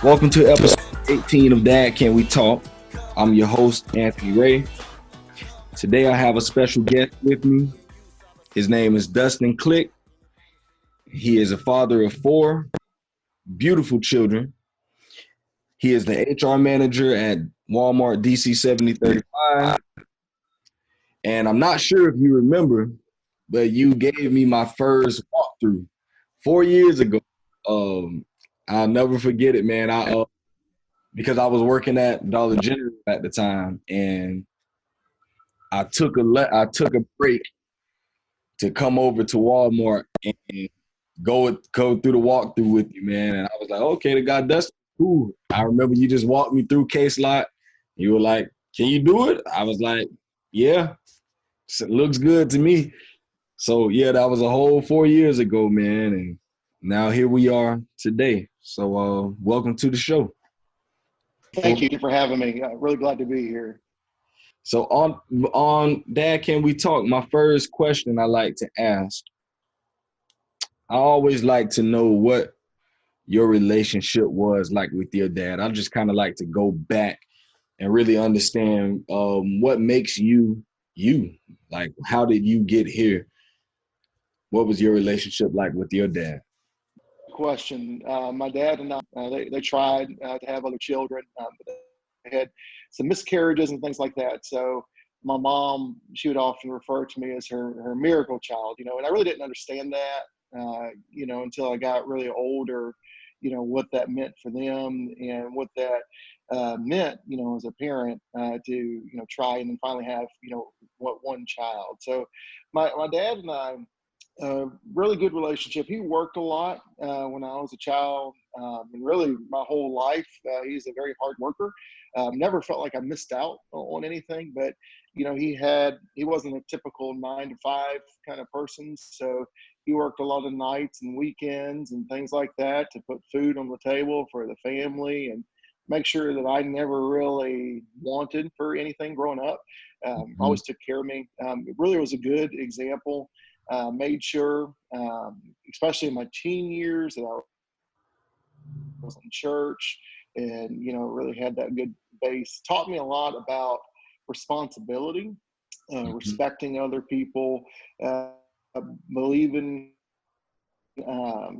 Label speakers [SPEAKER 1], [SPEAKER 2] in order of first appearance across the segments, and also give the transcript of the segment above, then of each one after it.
[SPEAKER 1] Welcome to episode 18 of Dad Can We Talk. I'm your host, Anthony Ray. Today I have a special guest with me. His name is Dustin Klich. He is a father of four beautiful children. He is the HR manager at Walmart DC 7035. And I'm not sure if you remember, but you gave me my first walkthrough 4 years ago. I'll never forget it, man. Because I was working at Dollar General at the time, and I took a break to come over to Walmart and go through the walkthrough with you, man. And I was like, okay, the guy Dustin, cool. I remember you just walked me through case lot. You were like, can you do it? I was like, yeah, it looks good to me. So yeah, that was a whole 4 years ago, man. And now here we are today. So welcome to the show.
[SPEAKER 2] Thank you for having me. Really glad to be here.
[SPEAKER 1] So on Dad, Can We Talk? My first question I like to ask. I always like to know what your relationship was like with your dad. I just kind of like to go back and really understand what makes you you. Like, how did you get here? What was your relationship like with your dad?
[SPEAKER 2] Question. My dad and I, they tried to have other children, but they had some miscarriages and things like that. So my mom, she would often refer to me as her miracle child, and I really didn't understand that, until I got really older, what that meant for them and what that meant, as a parent to, try and then finally have, what one child. So my dad and I, really good relationship. He worked a lot when I was a child, and really my whole life. He's a very hard worker. Never felt like I missed out on anything, but he wasn't a typical 9 to 5 kind of person. So he worked a lot of nights and weekends and things like that to put food on the table for the family and make sure that I never really wanted for anything growing up.
[SPEAKER 1] Mhm.
[SPEAKER 2] Always took care of me. It really was a good example. Made sure, especially in my teen years, that I was in church and, really had that good base. Taught me a lot about responsibility,
[SPEAKER 1] Mhm.
[SPEAKER 2] respecting other people, uh, believing,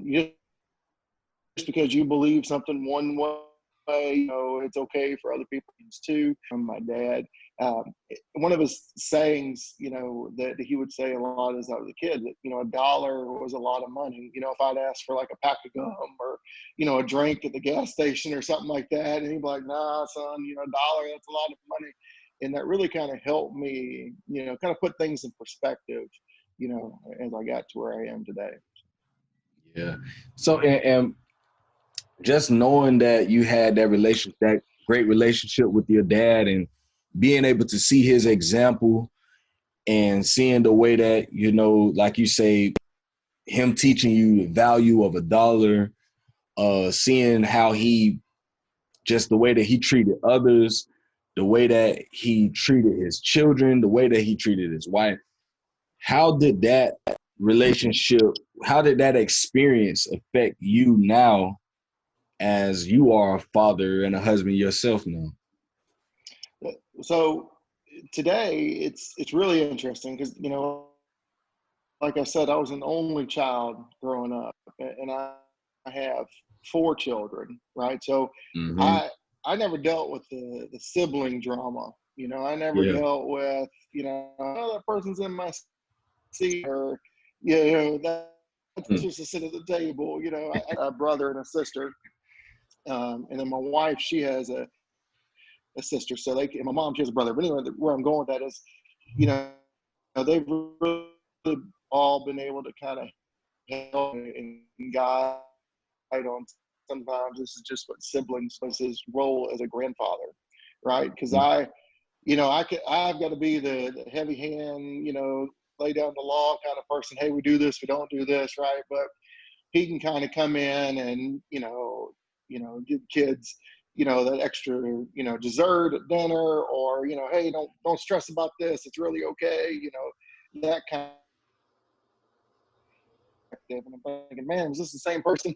[SPEAKER 2] just because you believe something one way, it's okay for other people too. From my dad, um, one of his sayings, that he would say a lot as I was a kid, that a dollar was a lot of money. If I'd ask for like a pack of gum or a drink at the gas station or something like that, and he'd be like, "Nah, son, a dollar, that's a lot of money." And that really kind of helped me, kind of put things in perspective, as I got to where I am today.
[SPEAKER 1] Yeah. So and just knowing that you had that great relationship with your dad, and being able to see his example and seeing the way that, like you say, him teaching you the value of a dollar, seeing how just the way that he treated others, the way that he treated his children, the way that he treated his wife. How did that relationship, how did that experience affect you now as you are a father and a husband yourself now?
[SPEAKER 2] So today it's really interesting because like I said, I was an only child growing up, and I have four children, right? So
[SPEAKER 1] Mm-hmm.
[SPEAKER 2] I I never dealt with the sibling drama. I never
[SPEAKER 1] Yeah.
[SPEAKER 2] dealt with oh, that person's in my seat, or that's
[SPEAKER 1] Mm.
[SPEAKER 2] just to sit at the table. I got a brother and a sister, and then my wife, she has a sister. So and my mom, she has a brother. But anyway, where I'm going with that is, you know, they've really all been able to kind of help and guide on. Sometimes this is just what siblings was his role as a grandfather, right? Because I've got to be the heavy hand, lay down the law kind of person. Hey, we do this, we don't do this, right? But he can kind of come in and give kids that extra dessert at dinner, or hey, don't stress about this, it's really okay, that kind perspective. And I'm thinking, man, is this the same person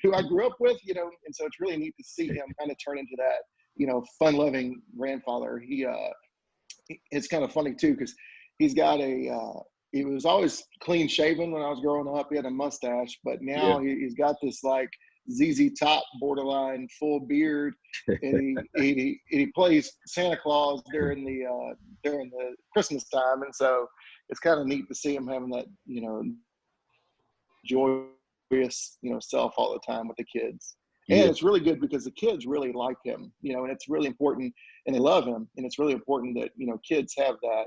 [SPEAKER 2] who I grew up with? You know, and so it's really neat to see him kind of turn into that, you know, fun-loving grandfather. It's kind of funny too, because he's got he was always clean shaven when I was growing up. He had a mustache, but
[SPEAKER 1] Yeah.
[SPEAKER 2] now he's got this like ZZ Top borderline full beard, and he plays Santa Claus during the Christmas time, and so it's kind of neat to see him having that, you know, joyous, you know, self all the time with the kids. And
[SPEAKER 1] Yeah,
[SPEAKER 2] it's really good because the kids really like him, you know, and it's really important, and they love him, and it's really important that, you know, kids have that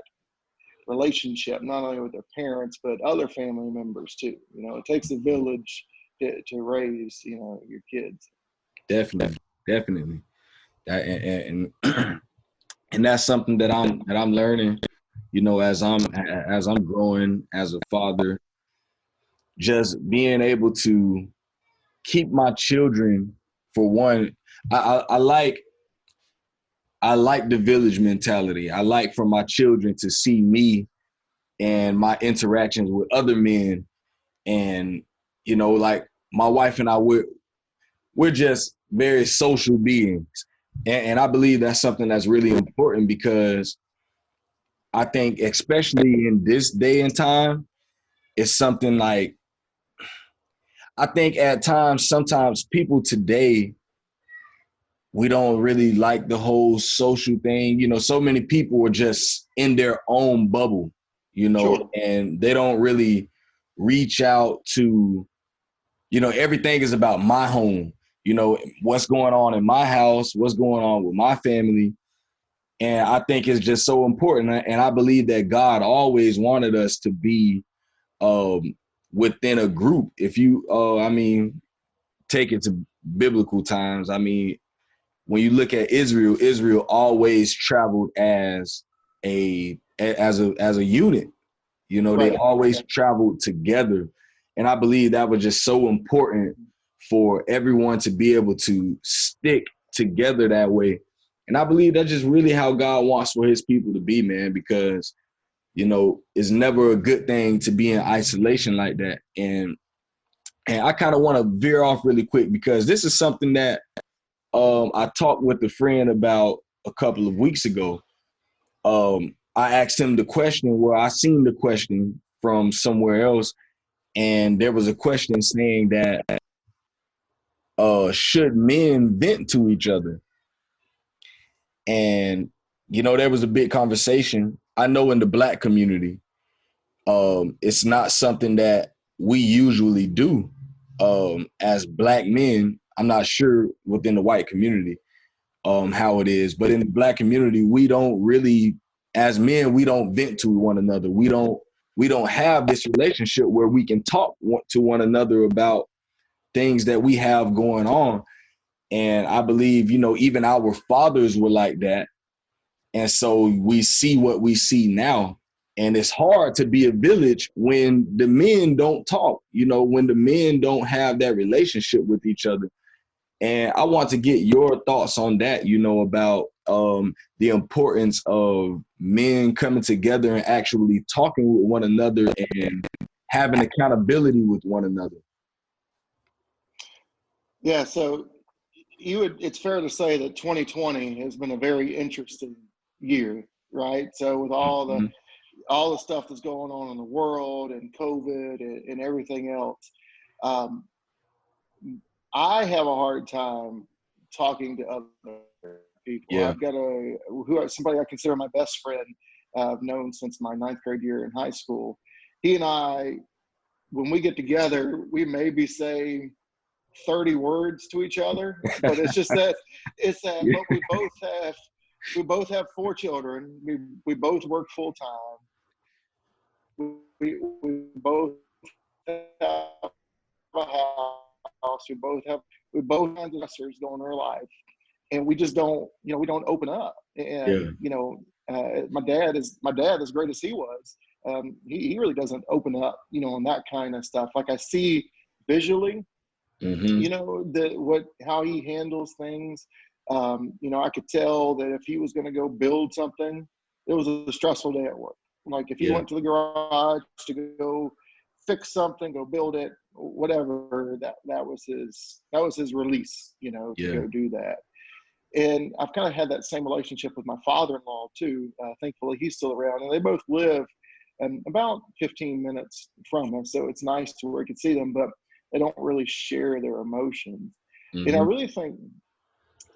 [SPEAKER 2] relationship not only with their parents but other family members too. You know, it takes a village to raise, you know, your kids.
[SPEAKER 1] definitely, definitely. And and that's something that I'm learning, you know, as I'm growing as a father, just being able to keep my children, for one. I like the village mentality. I like for my children to see me and my interactions with other men, and you know, like my wife and I, we're just very social beings, and I believe that's something that's really important, because I think, especially in this day and time, it's something like, I think at times, sometimes people today, we don't really like the whole social thing. You know, so many people are just in their own bubble, you know,
[SPEAKER 2] Sure.
[SPEAKER 1] and they don't really reach out to, you know, everything is about my home, you know, what's going on in my house, what's going on with my family. And I think it's just so important. And I believe that God always wanted us to be um, within a group. If you, I mean, take it to biblical times. I mean, when you look at Israel, Israel always traveled as a unit. You know, they
[SPEAKER 2] Right.
[SPEAKER 1] always traveled together. And I believe that was just so important for everyone to be able to stick together that way. And I believe that's just really how God wants for his people to be, man, because, you know, it's never a good thing to be in isolation like that. And I kind of want to veer off really quick, because this is something that I talked with a friend about a couple of weeks ago. I asked him the question, where I seen the question from somewhere else, and there was a question saying that should men vent to each other? And you know, there was a big conversation. I know in the Black community, it's not something that we usually do as Black men. I'm not sure within the white community how it is, but in the Black community, we don't really, as men, we don't vent to one another. We don't have this relationship where we can talk to one another about things that we have going on. And I believe, you know, even our fathers were like that. And so we see what we see now. And it's hard to be a village when the men don't talk, you know, when the men don't have that relationship with each other. And I want to get your thoughts on that, you know, about the importance of men coming together and actually talking with one another and having accountability with one another.
[SPEAKER 2] Yeah. So it's fair to say that 2020 has been a very interesting year, right? So with
[SPEAKER 1] Mm-hmm.
[SPEAKER 2] all the stuff that's going on in the world and COVID and everything else, um, I have a hard time talking to other people.
[SPEAKER 1] Yeah.
[SPEAKER 2] I've got somebody I consider my best friend. I've known since my ninth grade year in high school. He and I, when we get together, we maybe say 30 words to each other, but it's just that
[SPEAKER 1] Yeah.
[SPEAKER 2] but we both have 4 children. We both work full time. We both have a house. We both have stressors going in our life, and we just don't, we don't open up. And
[SPEAKER 1] Yeah.
[SPEAKER 2] my dad, as great as he was, he really doesn't open up, on that kind of stuff. Like I see visually,
[SPEAKER 1] Mm-hmm.
[SPEAKER 2] how he handles things. I could tell that if he was going to go build something, it was a stressful day at work. Like if he
[SPEAKER 1] Yeah.
[SPEAKER 2] went to the garage to go fix something, go build it, whatever, that was his release, to
[SPEAKER 1] Yeah.
[SPEAKER 2] go do that. And I've kind of had that same relationship with my father-in-law too. Thankfully, he's still around, and they both live about 15 minutes from us. So it's nice to where I can see them, but they don't really share their emotions. And I
[SPEAKER 1] Hmm.
[SPEAKER 2] really think,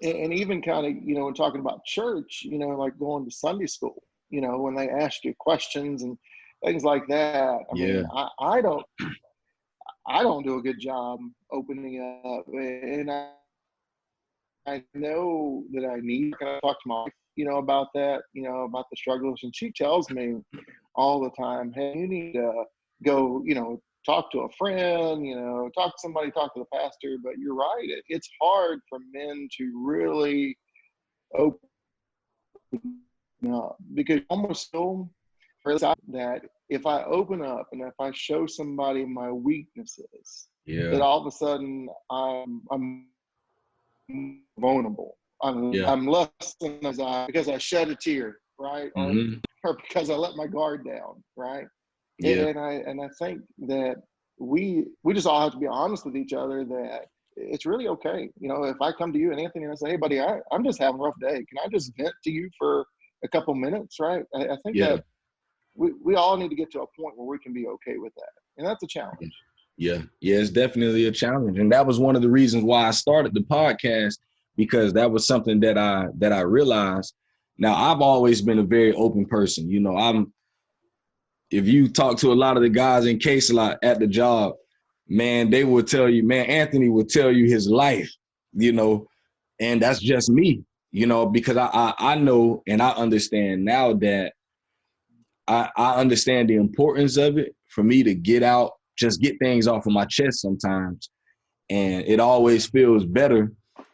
[SPEAKER 2] and even kind of, when talking about church, like going to Sunday school, when they ask you questions and things like that. I
[SPEAKER 1] Yeah.
[SPEAKER 2] mean, I don't do a good job opening up, and I know that I need to talk to my wife, about that, about the struggles. And she tells me all the time, hey, you need to go, talk to a friend, talk to somebody, talk to the pastor. But you're right. It's hard for men to really open up, because almost so that if I open up and if I show somebody my weaknesses, that
[SPEAKER 1] Yeah.
[SPEAKER 2] all of a sudden I'm vulnerable. I'm,
[SPEAKER 1] Yeah.
[SPEAKER 2] I'm less than as because I shed a tear, right?
[SPEAKER 1] Hmm.
[SPEAKER 2] Or because I let my guard down, right?
[SPEAKER 1] Yeah.
[SPEAKER 2] And I think that we just all have to be honest with each other that it's really okay. If I come to you and Anthony and I say, hey buddy, I'm just having a rough day. Can I just vent to you for a couple minutes, right? I think
[SPEAKER 1] Yeah.
[SPEAKER 2] that we all need to get to a point where we can be okay with that. And that's a challenge.
[SPEAKER 1] Yeah. Yeah. It's definitely a challenge. And that was one of the reasons why I started the podcast, because that was something that I realized. Now, I've always been a very open person. If you talk to a lot of the guys in case a lot at the job, man, they will tell you, man, Anthony will tell you his life, you know, and that's just me, because I know and I understand now that I understand the importance of it for me to just get things off of my chest sometimes. And it always feels better.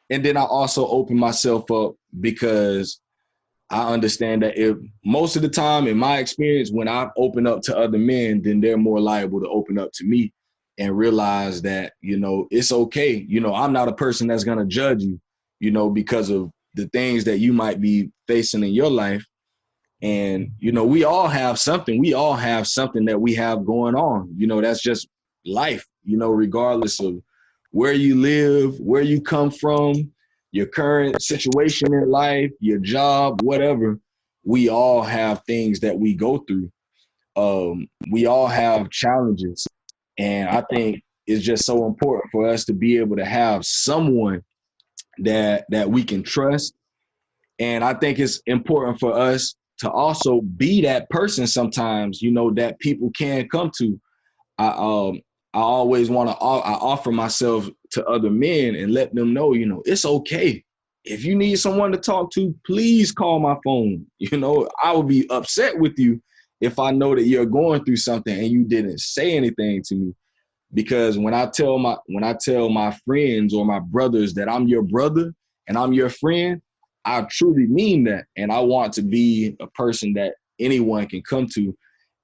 [SPEAKER 1] And then I also open myself up because I understand that if most of the time, in my experience, when I open up to other men, then they're more liable to open up to me and realize that, it's okay. I'm not a person that's going to judge you, because of the things that you might be facing in your life. And, we all have something. We all have something that we have going on. That's just life, regardless of where you live, where you come from, your current situation in life, your job, whatever. We all have things that we go through. We all have challenges. And I think it's just so important for us to be able to have someone that we can trust. And I think it's important for us to also be that person sometimes, that people can come to. I I always want to I offer myself to other men and let them know, it's okay. If you need someone to talk to, please call my phone. I would be upset with you if I know that you're going through something and you didn't say anything to me. Because when I tell my friends or my brothers that I'm your brother and I'm your friend, I truly mean that. And I want to be a person that anyone can come to.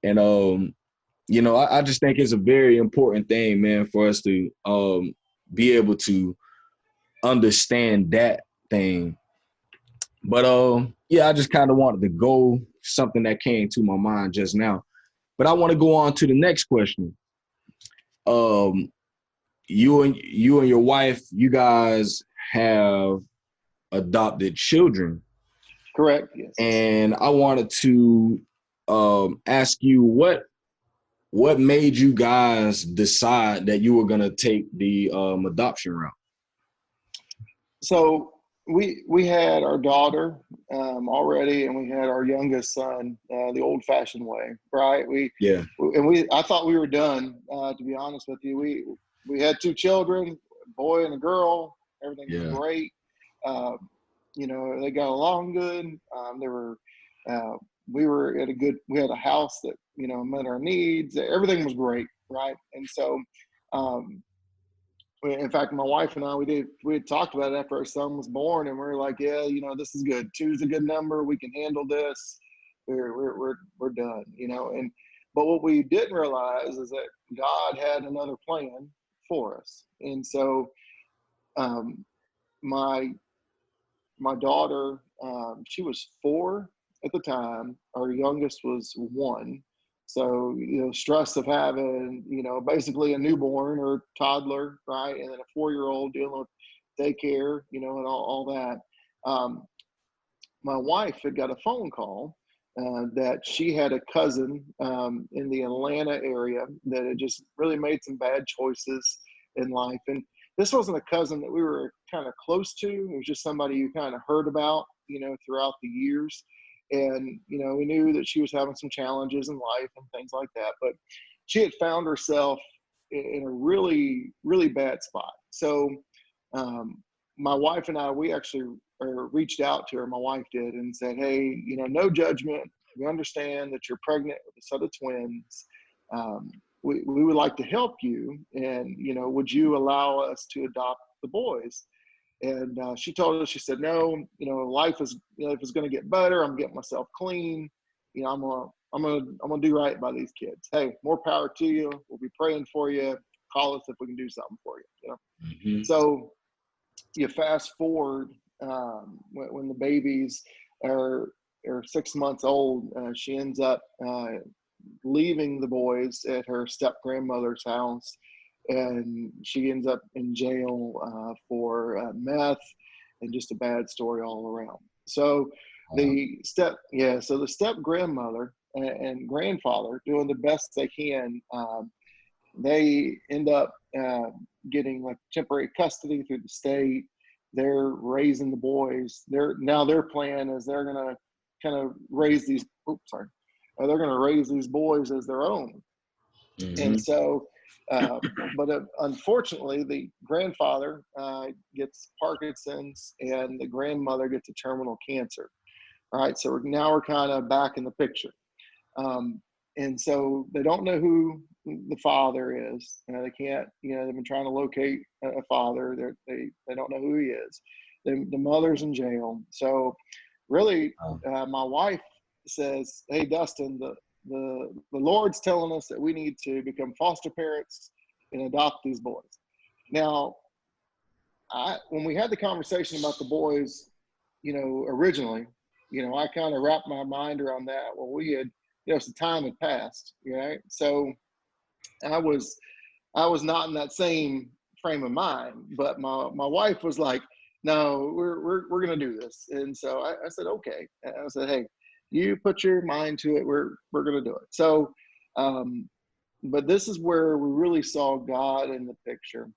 [SPEAKER 1] And I just think it's a very important thing, man, for us to be able to understand that thing. But yeah, I just kind of wanted to go something that came to my mind just now. But I want to go on to the next question. Um, you and your wife, you guys have adopted children,
[SPEAKER 2] Correct. Yes.
[SPEAKER 1] and I wanted to ask you what made you guys decide that you were gonna take the adoption route?
[SPEAKER 2] So we had our daughter already, and we had our youngest son the old-fashioned way, right?
[SPEAKER 1] Yeah,
[SPEAKER 2] I thought we were done. To be honest with you, we had two children, a boy and a girl. Everything was
[SPEAKER 1] yeah,
[SPEAKER 2] great. Uh, they got along good. They were. Uh, we were at a good. We had a house that met our needs. Everything was great, right? And so. In fact, my wife and I, we had talked about it after our son was born, and we were like, yeah, this is good. Two's a good number. We can handle this. We're done, And but what we didn't realize is that God had another plan for us, and so um, my my daughter, she was 4 at the time. Our youngest was 1. So, stress of having, basically a newborn or toddler, right? And then a 4-year-old dealing with daycare, and all that. My wife had got a phone call that she had a cousin in the Atlanta area that had just really made some bad choices in life. And this wasn't a cousin that we were kind of close to. It was just somebody you kind of heard about, throughout the years. And, we knew that she was having some challenges in life and things like that. But she had found herself in a really, really bad spot. So my wife and I, we actually reached out to her, my wife did, and said, hey, no judgment. We understand that you're pregnant with a set of twins. We would like to help you. And, would you allow us to adopt the boys? And she told us, she said, no, life is going to get better. I'm getting myself clean. I'm going to do right by these kids. Hey, more power to you. We'll be praying for you. Call us if we can do something for you.
[SPEAKER 1] Mm-hmm.
[SPEAKER 2] So you fast forward when the babies are 6 months old, she ends up leaving the boys at her step grandmother's house, and she ends up in jail for meth and just a bad story all around. So the step grandmother and grandfather doing the best they can. They end up getting like temporary custody through the state. They're raising the boys. Their plan is they're gonna kind of raise these. They're gonna raise these boys as their own.
[SPEAKER 1] Mm-hmm.
[SPEAKER 2] And so, but unfortunately, the grandfather gets Parkinson's, and the grandmother gets a terminal cancer. All right, so now we're kind of back in the picture. And so they don't know who the father is. They can't, they've been trying to locate a father. They don't know who he is. The mother's in jail. So really, my wife says, hey, Dustin, the Lord's telling us that we need to become foster parents and adopt these boys. Now, when we had the conversation about the boys, originally, I kind of wrapped my mind around that. Well, we had, some time had passed, right? So I was not in that same frame of mind, but my wife was like, no, we're going to do this. And so I said, okay. And I said, hey, you put your mind to it. We're going to do it. So, but this is where we really saw God in the picture.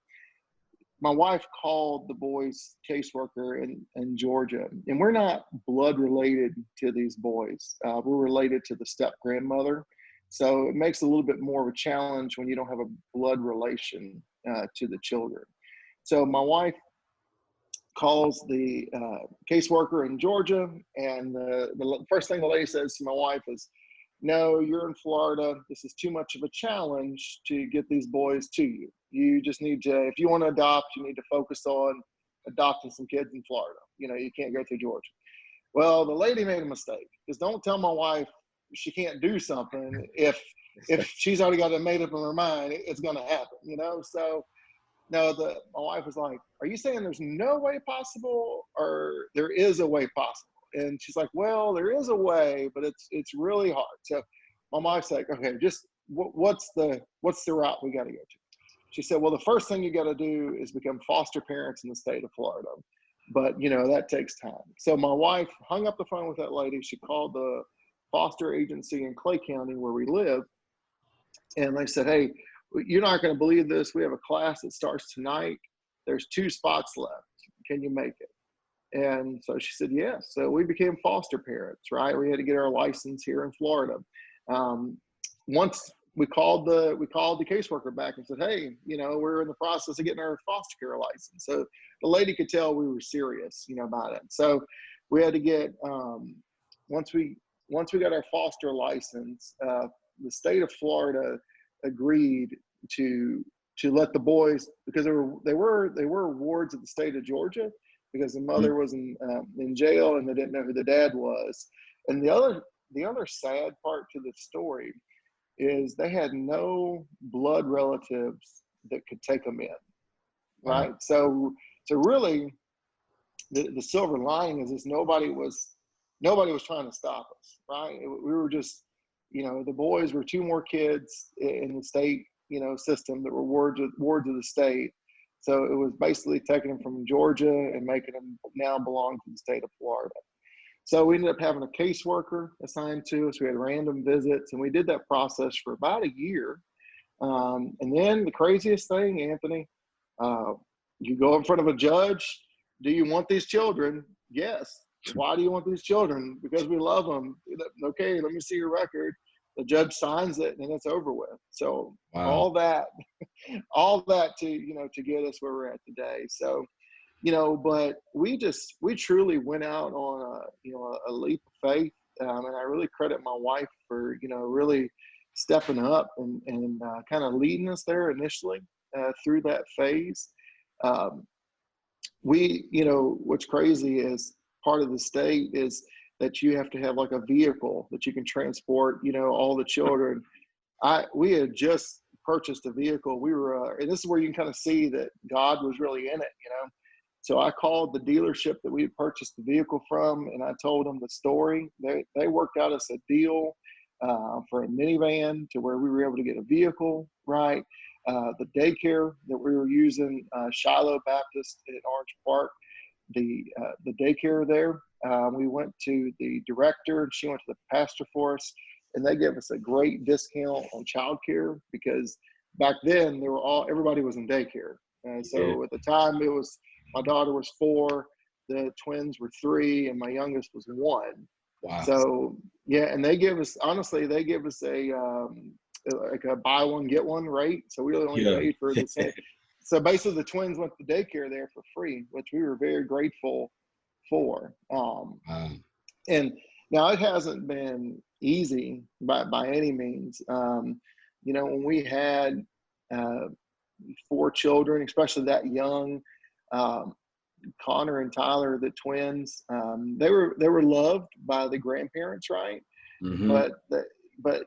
[SPEAKER 2] My wife called the boys' caseworker in Georgia, and we're not blood related to these boys. We're related to the step grandmother. So it makes it a little bit more of a challenge when you don't have a blood relation to the children. So my wife calls the caseworker in Georgia, and the first thing the lady says to my wife is, no, you're in Florida. This is too much of a challenge to get these boys to you. You just need to, if you want to adopt, you need to focus on adopting some kids in Florida. You can't go through Georgia. Well, the lady made a mistake, because don't tell my wife she can't do something if she's already got it made up in her mind, it's going to happen, So no, my wife was like, are you saying there's no way possible, or there is a way possible? And she's like, well, there is a way, but it's really hard. So my wife's like, okay, just what's the route we got to go to? She said, well, the first thing you got to do is become foster parents in the state of Florida. But, that takes time. So my wife hung up the phone with that lady. She called the foster agency in Clay County where we live. And they said, hey, you're not going to believe this. We have a class that starts tonight. There's 2 spots left. Can you make it? And so she said, yes. So we became foster parents, right? We had to get our license here in Florida. Once we called the caseworker back and said, hey, we're in the process of getting our foster care license. So the lady could tell we were serious, about it. So we had to get, once we got our foster license, the state of Florida agreed to let the boys, because they were wards of the state of Georgia, because the mother was in jail and they didn't know who the dad was. And the other sad part to the story is they had no blood relatives that could take them in, right? So really, the silver lining is this: nobody was trying to stop us, right? We were just the boys were two more kids in the state, system that were wards of the state. So it was basically taking them from Georgia and making them now belong to the state of Florida. So we ended up having a caseworker assigned to us. We had random visits, and we did that process for about a year. And then the craziest thing, Anthony, you go in front of a judge. Do you want these children? Yes. Why do you want these children? Because we love them. Okay, let me see your record. The judge signs it, and it's over with. So
[SPEAKER 1] Wow.
[SPEAKER 2] all that to get us where we're at today. So, but we truly went out on a leap of faith, and I really credit my wife for really stepping up and kind of leading us there initially through that phase. What's crazy is part of the state is that you have to have like a vehicle that you can transport, all the children. We had just purchased a vehicle. We were, and this is where you can kind of see that God was really in it, So I called the dealership that we had purchased the vehicle from, and I told them the story. They worked out us a deal for a minivan to where we were able to get a vehicle, right? The daycare that we were using, Shiloh Baptist in Orange Park, the daycare there. We went to the director, and she went to the pastor for us, and they gave us a great discount on childcare because back then everybody was in daycare. So at the time my daughter was 4, the twins were 3, and my youngest was 1.
[SPEAKER 1] Wow.
[SPEAKER 2] So yeah, and they give us a like a buy one get one rate. So we only paid for the same. So basically, the twins went to daycare there for free, which we were very grateful for. And now it hasn't been easy by any means. When we had 4 children, especially that young, Connor and Tyler, the twins, they were loved by the grandparents, right?
[SPEAKER 1] Mm-hmm.
[SPEAKER 2] But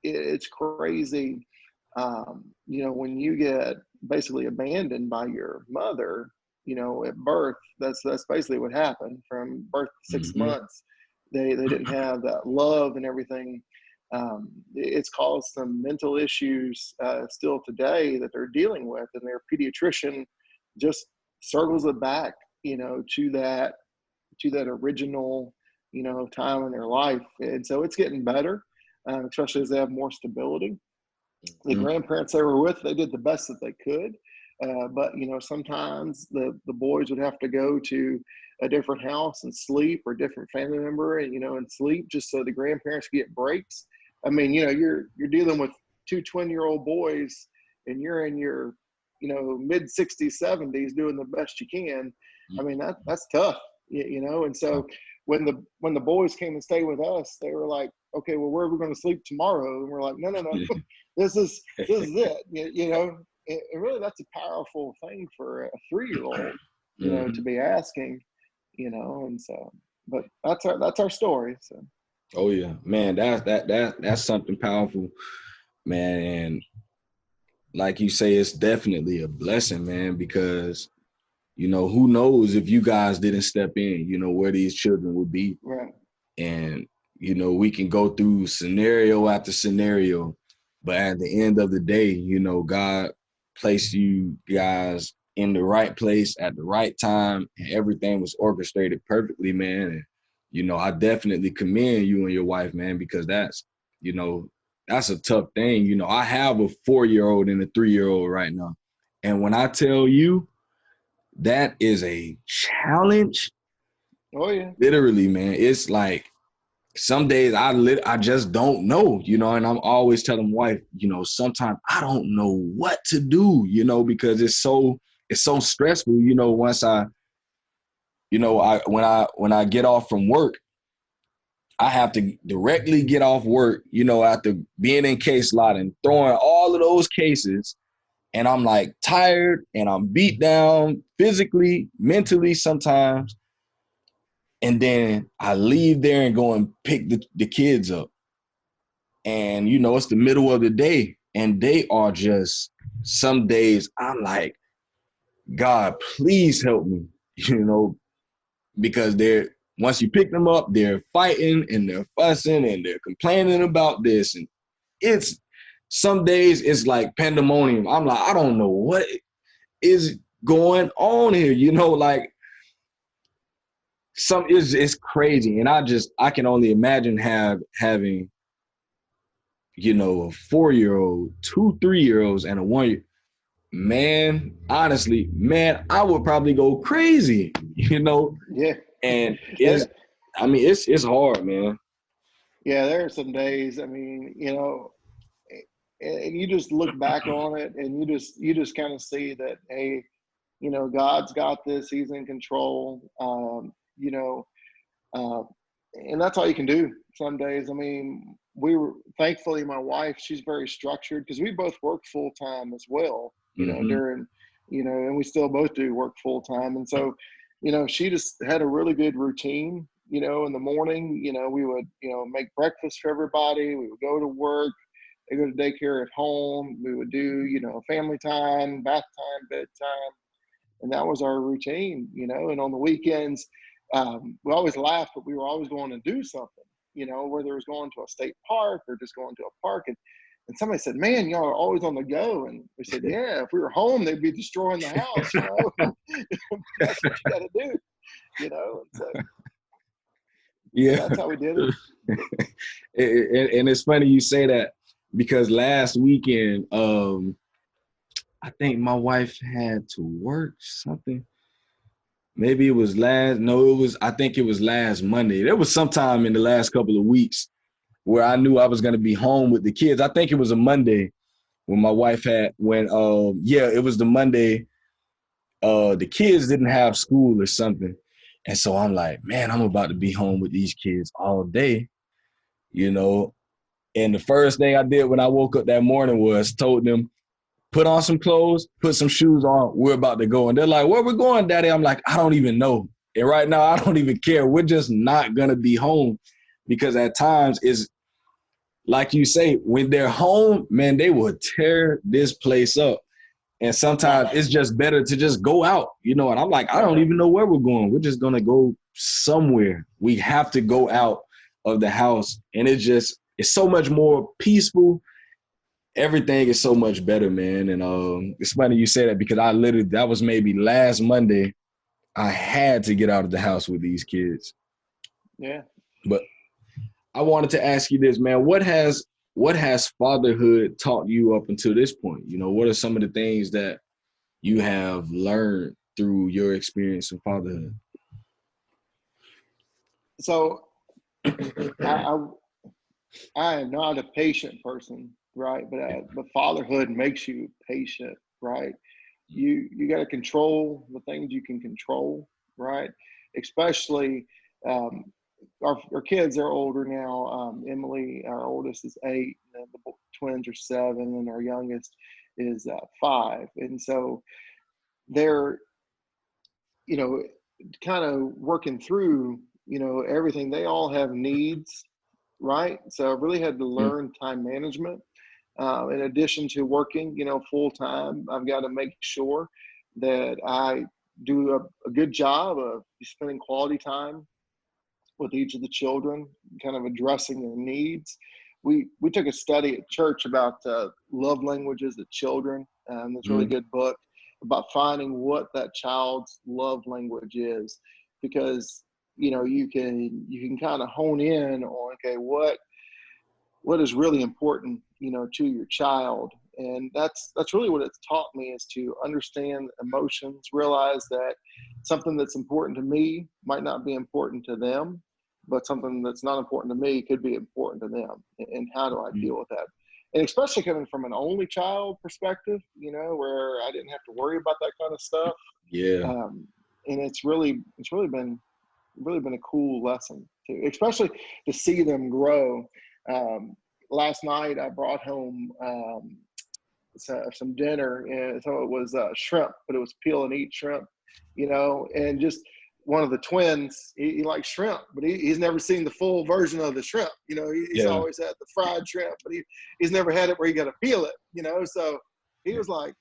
[SPEAKER 2] it's crazy, when you get basically abandoned by your mother, at birth. That's basically what happened. From birth to 6 months, they didn't have that love and everything. It's caused some mental issues still today that they're dealing with, and their pediatrician just circles it back, to that original, time in their life. And so it's getting better, especially as they have more stability. The grandparents they were with, they did the best that they could. But, sometimes the boys would have to go to a different house and sleep, or a different family member and sleep, just so the grandparents could get breaks. I mean, you're dealing with 2 20-year-old boys, and you're in your, mid 60s, 70s doing the best you can. I mean, that's tough, And so when the boys came and stayed with us, they were like, okay, well, where are we going to sleep tomorrow? And we're like, no, this is it. And really, that's a powerful thing for a 3-year-old, to be asking, and so, but that's our story. So.
[SPEAKER 1] Oh yeah, man, that's something powerful, man. And like you say, it's definitely a blessing, man, because, who knows if you guys didn't step in, where these children would be.
[SPEAKER 2] Right.
[SPEAKER 1] And, we can go through scenario after scenario, but at the end of the day, God placed you guys in the right place at the right time, and everything was orchestrated perfectly, man. And, I definitely commend you and your wife, man, because that's a tough thing. I have a 4-year-old and a 3-year-old right now. And when I tell you that is a challenge,
[SPEAKER 2] oh yeah,
[SPEAKER 1] literally, man, it's like some days I just don't know, and I'm always telling my wife, sometimes I don't know what to do, because it's so stressful, once when I get off from work, I have to directly get off work, after being in case lot and throwing all of those cases. And I'm like tired, and I'm beat down physically, mentally sometimes. And then I leave there and go and pick the kids up. And, it's the middle of the day, and they are just, some days I'm like, God, please help me, because once you pick them up, they're fighting and they're fussing and they're complaining about this. And it's some days it's like pandemonium. I'm like, I don't know what is going on here. Like it's crazy. And I can only imagine having, a 4-year-old, 2, 3-year-olds, and a 1-year. Man, honestly, man, I would probably go crazy,
[SPEAKER 2] Yeah.
[SPEAKER 1] and
[SPEAKER 2] There,
[SPEAKER 1] it's hard, man.
[SPEAKER 2] yeah, there are some days, I mean, and you just look back on it and you just kind of see that, hey, God's got this, he's in control. Uh, and that's all you can do some days. I mean, we were thankfully, my wife, she's very structured because we both work full time as well,
[SPEAKER 1] Mm-hmm.
[SPEAKER 2] during, and we still both do work full time. And so, she just had a really good routine, in the morning, we would, make breakfast for everybody. We would go to work, they go to daycare at home. We would do, family time, bath time, bedtime, and that was our routine, And on the weekends, we always laughed, but we were always going to do something, whether it was going to a state park or just going to a park. And somebody said, "Man, y'all are always on the go." And we said, "Yeah, if we were home, they'd be destroying the house, That's what you got to do, And so
[SPEAKER 1] Yeah.
[SPEAKER 2] that's how we did it.
[SPEAKER 1] And it's funny you say that because last weekend, I think my wife had to work something. Maybe it was I think it was last Monday. There was sometime in the last couple of weeks where I knew I was going to be home with the kids. I think it was a Monday when my wife it was the Monday. The kids didn't have school or something. And so I'm like, man, I'm about to be home with these kids all day, And the first thing I did when I woke up that morning was told them, put on some clothes, put some shoes on. We're about to go. And they're like, where we going, Daddy? I'm like, I don't even know. And right now, I don't even care. We're just not going to be home because at times it's like you say, when they're home, man, they will tear this place up. And sometimes it's just better to just go out, And I'm like, I don't even know where we're going. We're just going to go somewhere. We have to go out of the house. And it's so much more peaceful. Everything is so much better, man. And it's funny you say that because that was maybe last Monday. I had to get out of the house with these kids.
[SPEAKER 2] Yeah.
[SPEAKER 1] But I wanted to ask you this, man. What has fatherhood taught you up until this point? What are some of the things that you have learned through your experience in fatherhood?
[SPEAKER 2] So I, I am not a patient person, right? But fatherhood makes you patient, right? You got to control the things you can control, right? Especially um, our kids are older now. Emily, our oldest, is 8, and the twins are 7, and our youngest is 5. And so they're, you know, kind of working through, everything. They all have needs, right? So I really had to learn time management. In addition to working, full time, I've got to make sure that I do a good job of spending quality time with each of the children, kind of addressing their needs. We took a study at church about love languages of children. It's a really good book about finding what that child's love language is, because you can kind of hone in on, okay, what is really important to your child. And that's really what it's taught me, is to understand emotions, realize that something that's important to me might not be important to them, but something that's not important to me could be important to them. And how do I deal with that? And especially coming from an only child perspective, where I didn't have to worry about that kind of stuff.
[SPEAKER 1] Yeah.
[SPEAKER 2] And it's really been a cool lesson too, especially to see them grow. Last night I brought home some dinner, and so it was shrimp, but it was peel and eat shrimp, and just one of the twins, he likes shrimp, but he's never seen the full version of the shrimp. He's always had the fried shrimp, but he's never had it where you got to peel it. So he was like,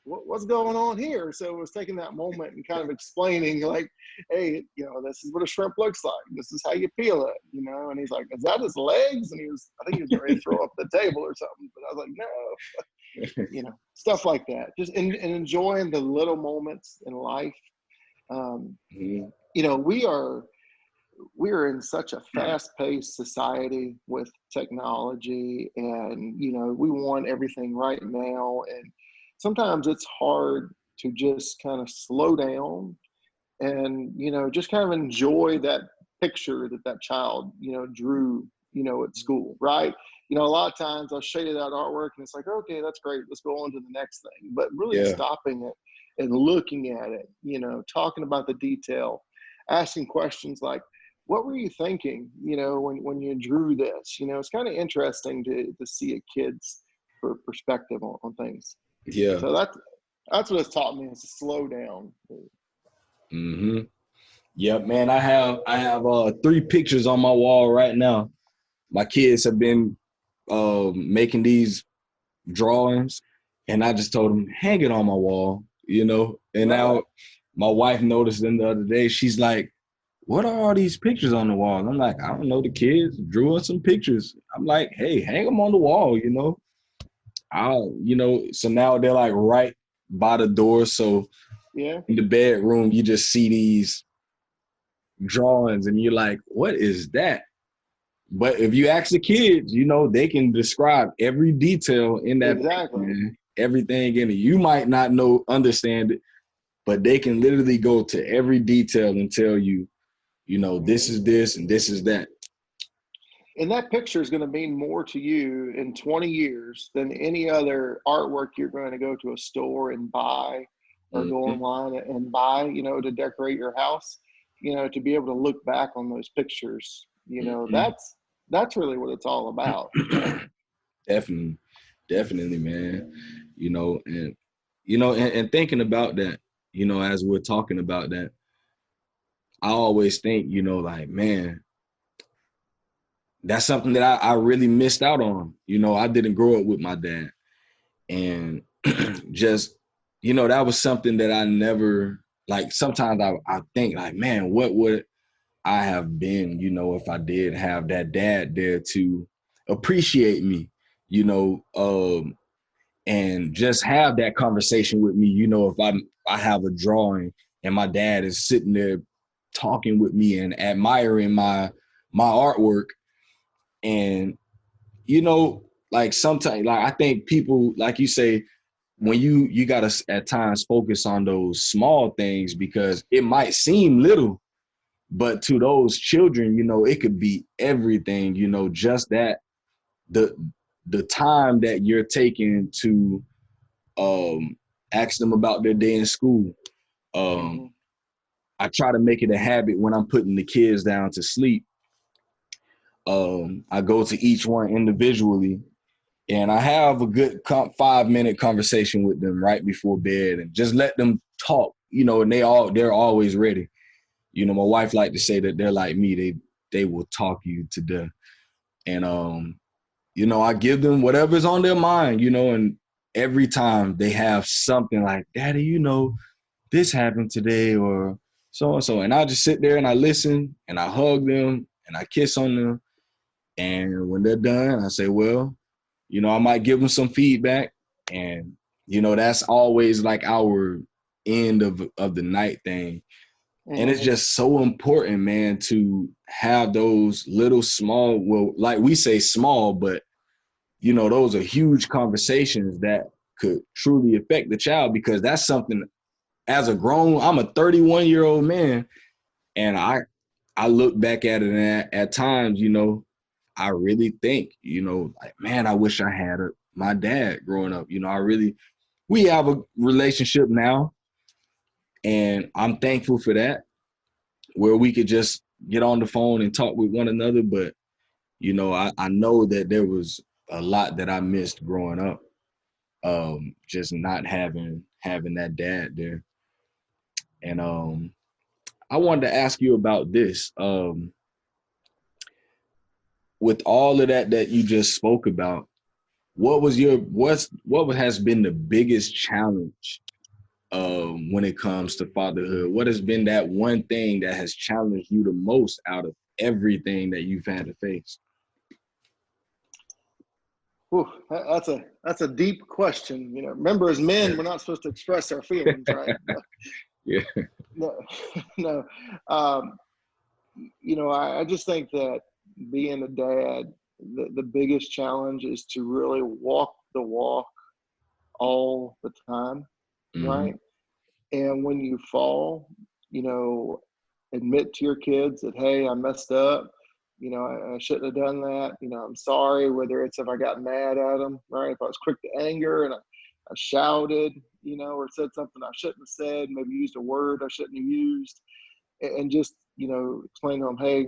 [SPEAKER 2] what's going on here? So it was taking that moment and kind of explaining, like, hey, this is what a shrimp looks like. This is how you peel it, And he's like, is that his legs? And I think he was ready to throw up the table or something. But I was like, stuff like that. Just and enjoying the little moments in life.
[SPEAKER 1] Mhm.
[SPEAKER 2] We are in such a fast-paced society with technology, and we want everything right now, and sometimes it's hard to just kind of slow down and just kind of enjoy that picture that child drew at school, right? A lot of times I'll show you that artwork and it's like, okay, that's great, let's go on to the next thing. But really
[SPEAKER 1] Yeah.
[SPEAKER 2] stopping it and looking at it, talking about the detail, asking questions like, what were you thinking, when you drew this? It's kind of interesting to see a kid's perspective on things.
[SPEAKER 1] Yeah.
[SPEAKER 2] So that's what it's taught me, is to slow down.
[SPEAKER 1] Mm-hmm. Yep, man. I have 3 pictures on my wall right now. My kids have been making these drawings, and I just told them, hang it on my wall, And
[SPEAKER 2] Right.
[SPEAKER 1] now my wife noticed them the other day. She's like, what are all these pictures on the wall? And I'm like, I don't know. The kids drew us some pictures. I'm like, hey, hang them on the wall, So now they're like right by the door. So
[SPEAKER 2] Yeah.
[SPEAKER 1] in the bedroom, you just see these drawings and you're like, what is that? But if you ask the kids, they can describe every detail in that picture,
[SPEAKER 2] Exactly.
[SPEAKER 1] man. Everything in it. You might not understand it, but they can literally go to every detail and tell you, this is this and this is that.
[SPEAKER 2] And that picture is going to mean more to you in 20 years than any other artwork you're going to go to a store and buy, or go
[SPEAKER 1] Mm-hmm.
[SPEAKER 2] online and buy, to decorate your house. To be able to look back on those pictures,
[SPEAKER 1] Mm-hmm.
[SPEAKER 2] that's really what it's all about.
[SPEAKER 1] Definitely, definitely, man. And and thinking about that, as we're talking about that, I always think, like, man, that's something that I really missed out on. I didn't grow up with my dad. And just, that was something that I never, like, sometimes I think, like, man, what would I have been, if I did have that dad there to appreciate me, and just have that conversation with me. If I have a drawing and my dad is sitting there talking with me and admiring my artwork. And like sometimes, like, I think people, like you say, when you gotta at times focus on those small things, because it might seem little, but to those children, it could be everything. Just that the time that you're taking to ask them about their day in school.
[SPEAKER 2] Mm-hmm.
[SPEAKER 1] I try to make it a habit when I'm putting the kids down to sleep. I go to each one individually, and I have a good 5-minute conversation with them right before bed, and just let them talk. And they're always ready. My wife like to say that they're like me. They will talk you to death. And I give them whatever's on their mind. And every time they have something like, Daddy, this happened today, or so and so. And I just sit there and I listen and I hug them and I kiss on them. And when they're done, I say, well, I might give them some feedback. And, that's always like our end of the night thing. And it's
[SPEAKER 2] Mm-hmm.
[SPEAKER 1] just so important, man, to have those little small, well, like we say small, but, those are huge conversations that could truly affect the child, because that's something, as a I'm a 31-year-old man, and I look back at it, and at times, I really think, like, man, I wish I had my dad growing up. We have a relationship now, and I'm thankful for that, where we could just get on the phone and talk with one another. But, I know that there was a lot that I missed growing up, just not having that dad there. And I wanted to ask you about this. With all of that you just spoke about, what has been the biggest challenge when it comes to fatherhood? What has been that one thing that has challenged you the most out of everything that you've had to face?
[SPEAKER 2] Whew, that's a deep question. Remember, as men,
[SPEAKER 1] Yeah.
[SPEAKER 2] we're not supposed to express our feelings, right?
[SPEAKER 1] Yeah.
[SPEAKER 2] No, no. Um, I just think that being a dad, the biggest challenge is to really walk the walk all the time,
[SPEAKER 1] Hmm.
[SPEAKER 2] right? And when you fall, you know, admit to your kids that, hey, I messed up. I shouldn't have done that. I'm sorry, whether it's if I got mad at them, right? If I was quick to anger and I shouted, or said something I shouldn't have said, maybe used a word I shouldn't have used, and just, explain to them, hey,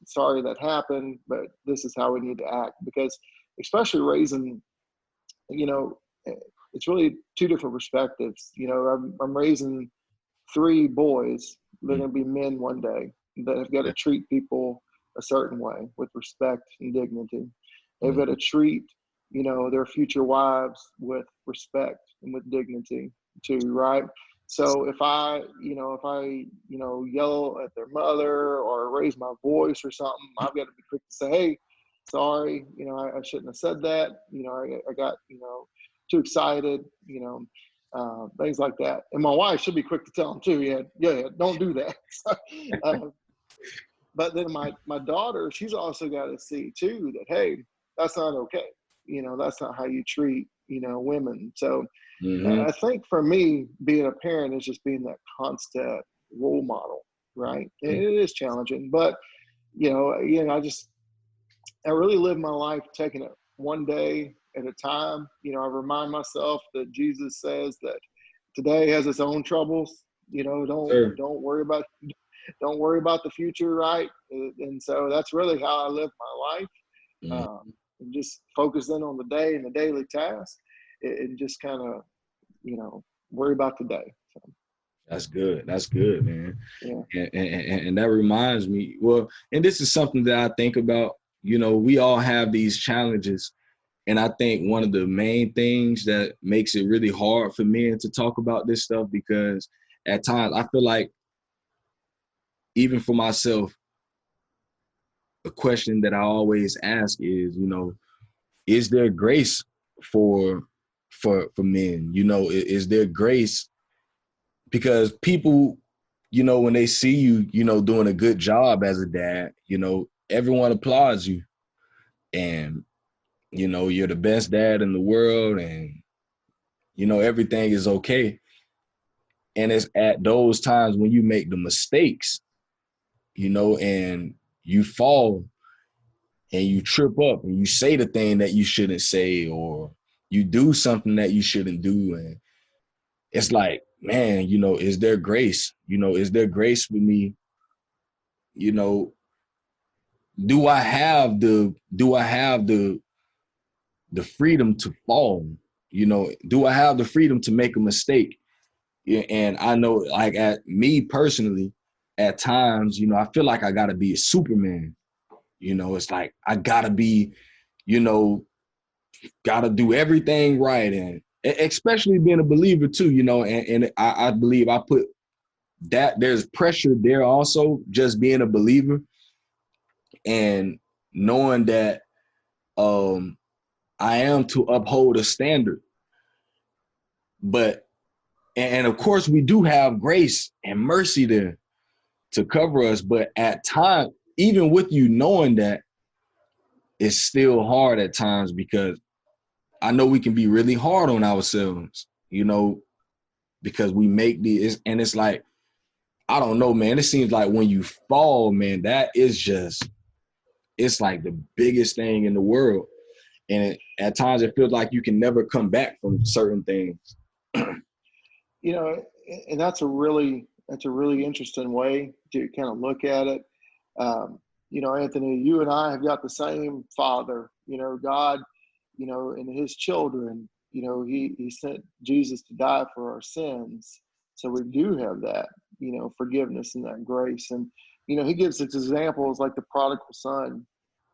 [SPEAKER 2] sorry that happened, but this is how we need to act. Because especially raising, you know, it's really two different perspectives. I'm raising three boys. They're going to be men one day that have got to treat people a certain way with respect and dignity. They've got to treat, their future wives with respect and with dignity too, right? So if I yell at their mother or raise my voice or something, I've got to be quick to say, hey, sorry, I shouldn't have said that. I got, too excited, things like that. And my wife should be quick to tell them too. Yeah, don't do that. uh, but then my daughter, she's also got to see too that, hey, that's not okay. That's not how you treat women. So
[SPEAKER 1] Hmm.
[SPEAKER 2] I think for me, being a parent is just being that constant role model, right? And it is challenging, but I really live my life taking it one day at a time. I remind myself that Jesus says that today has its own troubles.
[SPEAKER 1] Sure.
[SPEAKER 2] Don't worry about the future, right? And so that's really how I live my life.
[SPEAKER 1] Mhm.
[SPEAKER 2] And just focus in on the day and the daily task, and just kind of worry about the day. So,
[SPEAKER 1] That's good. That's good, man.
[SPEAKER 2] yeah.
[SPEAKER 1] And that reminds me, well, and this is something that I think about. We all have these challenges. And I think one of the main things that makes it really hard for men to talk about this stuff, because at times I feel like, even for myself, a question that I always ask is, is there grace for for men? Is there grace? Because people, when they see you, doing a good job as a dad, everyone applauds you, and you're the best dad in the world, and everything is okay. And it's at those times when you make the mistakes, and you fall and you trip up and you say the thing that you shouldn't say, or you do something that you shouldn't do. And it's like, man, is there grace? Is there grace for me? You know, do I have the freedom to fall? Do I have the freedom to make a mistake? Yeah. And I know, like, at me personally, at times, I feel like I gotta be a Superman. It's like I gotta be, you know, gotta do everything right, and especially being a believer too. And I believe I put that there's pressure there also, just being a believer and knowing that um I am to uphold a standard. But and of course we do have grace and mercy there to cover us, but at times, even with you knowing that, it's still hard at times, because I know we can be really hard on ourselves, because we make and it's like, I don't know, man. It seems like when you fall, man, that is just, it's like the biggest thing in the world. And at times it feels like you can never come back from certain things.
[SPEAKER 2] you know, and that's a really interesting way to kind of look at it. Anthony, you and I have got the same Father. God, and His children. He sent Jesus to die for our sins, so we do have that, forgiveness and that grace. And He gives us examples like the prodigal son,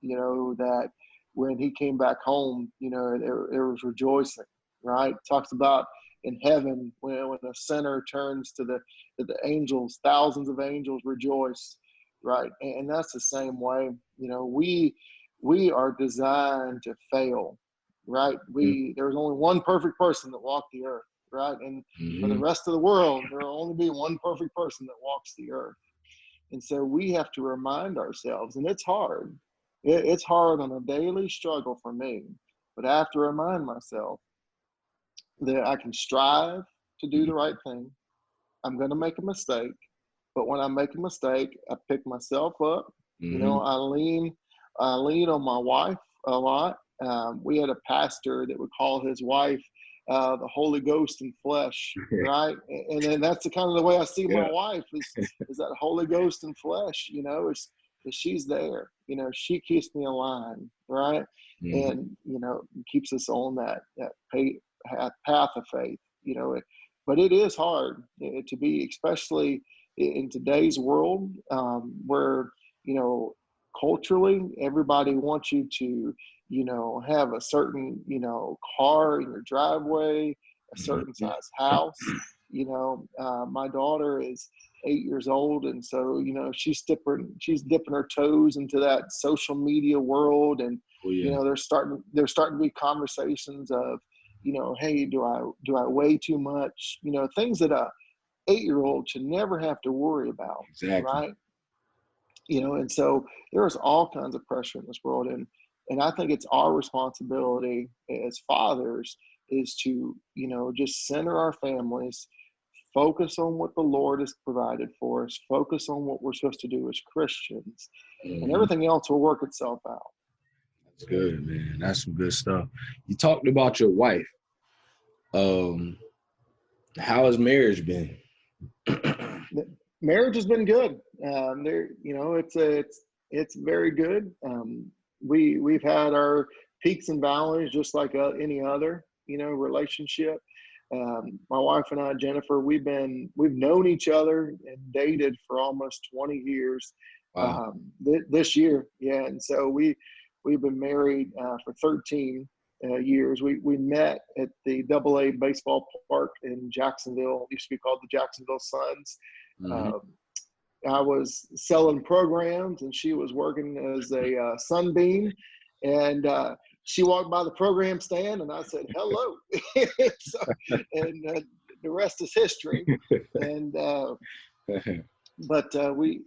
[SPEAKER 2] that when he came back home, there was rejoicing, right? Talks about in heaven when a sinner turns to the angels, thousands of angels rejoice, right? And that's the same way. We are designed to fail, right? There's only one perfect person that walked the earth, right? And for the
[SPEAKER 1] Mm-hmm.
[SPEAKER 2] rest of the world, there will only be one perfect person that walks the earth. And so we have to remind ourselves, and it's hard. It's hard on a daily struggle for me, but I have to remind myself that I can strive to do the right thing. I'm going to make a mistake, but when I make a mistake, I pick myself up.
[SPEAKER 1] Mm-hmm.
[SPEAKER 2] I lean on my wife a lot. We had a pastor that would call his wife the Holy Ghost in flesh, right? And then that's the kind of the way I see my
[SPEAKER 1] Yeah.
[SPEAKER 2] wife is that Holy Ghost in flesh. Is she's there. She keeps me aligned, right?
[SPEAKER 1] Mm-hmm.
[SPEAKER 2] And keeps us on that path of faith. But it is hard to be, especially in today's world, where culturally everybody wants you to have a certain car in your driveway, a certain
[SPEAKER 1] Mm-hmm.
[SPEAKER 2] size house. My daughter is 8 years old, and so she's dipping her toes into that social media world, and
[SPEAKER 1] Oh yeah.
[SPEAKER 2] there's starting to be conversations of hey, do I weigh too much? Things that a 8-year-old should never have to worry about,
[SPEAKER 1] Exactly.
[SPEAKER 2] right? And so there's all kinds of pressure in this world, and I think it's our responsibility as fathers is to just center our families, focus on what the Lord has provided for us, focus on what we're supposed to do as Christians, and
[SPEAKER 1] Mm-hmm.
[SPEAKER 2] everything else will work itself out.
[SPEAKER 1] That's good, man. That's some good stuff. You talked about your wife. Um, how has marriage been?
[SPEAKER 2] Marriage has been good. It's very good. We've had our peaks and valleys just like any other relationship. My wife and I, Jennifer, we've known each other and dated for almost 20 years.
[SPEAKER 1] Wow.
[SPEAKER 2] This year, yeah, and so we've been married for 13 years. We met at the AA baseball park in Jacksonville. It used to be called the Jacksonville Suns.
[SPEAKER 1] Mm-hmm.
[SPEAKER 2] Um, I was selling programs, and she was working as a sunbeam. And she walked by the program stand, and I said, "Hello." So, and the rest is history. And but we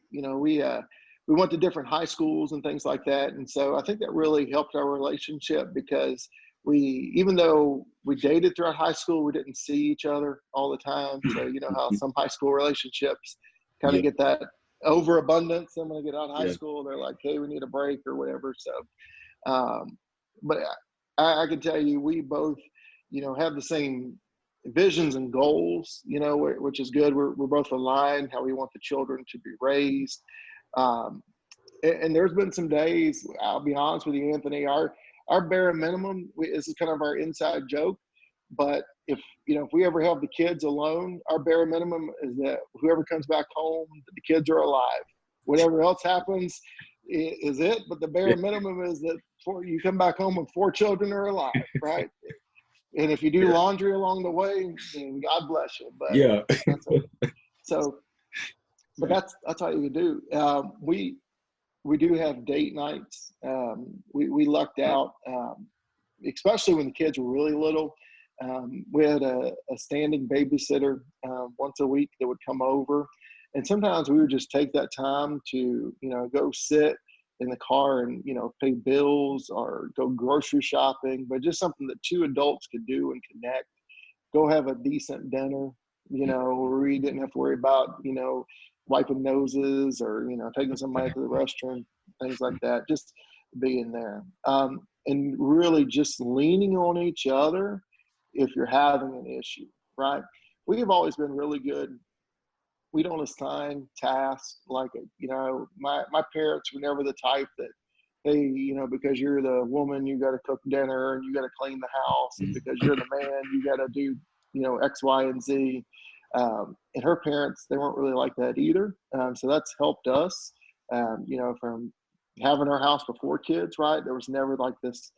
[SPEAKER 2] went to different high schools and things like that, and so I think that really helped our relationship because even though we dated throughout high school, we didn't see each other all the time. So how some high school relationships kind
[SPEAKER 1] Yeah.
[SPEAKER 2] of get that overabundance. And when they get out of high
[SPEAKER 1] Yeah.
[SPEAKER 2] school, they're like, "Hey, we need a break" or whatever. So, but I can tell you, we both have the same visions and goals, which is good. We're both aligned how we want the children to be raised. Um, and there's been some days, I'll be honest with you, Anthony, our bare minimum, this is kind of our inside joke, but if we ever have the kids alone, our bare minimum is that whoever comes back home, the kids are alive. Whatever else happens is it, but the bare minimum is that you come back home and 4 children are alive, right? And if you do
[SPEAKER 1] Yeah.
[SPEAKER 2] laundry along the way, then God bless you. But
[SPEAKER 1] Yeah.
[SPEAKER 2] that's a, so. But that's all you can do. We do have date nights. We lucked out, especially when the kids were really little. We had a standing babysitter once a week that would come over, and sometimes we would just take that time to go sit in the car and pay bills or go grocery shopping, but just something that 2 adults could do and connect. Go have a decent dinner, where we didn't have to worry about wiping noses or taking somebody to the restroom, things like that. Just being there, and really just leaning on each other if you're having an issue, right? We have always been really good. We don't assign tasks like my parents were never the type that, hey, because you're the woman, you got to cook dinner and you got to clean the house, and because you're the man, you got to do X, Y, and Z. And her parents, they weren't really like that either. So that's helped us, from having our house before kids, right? There was never like this,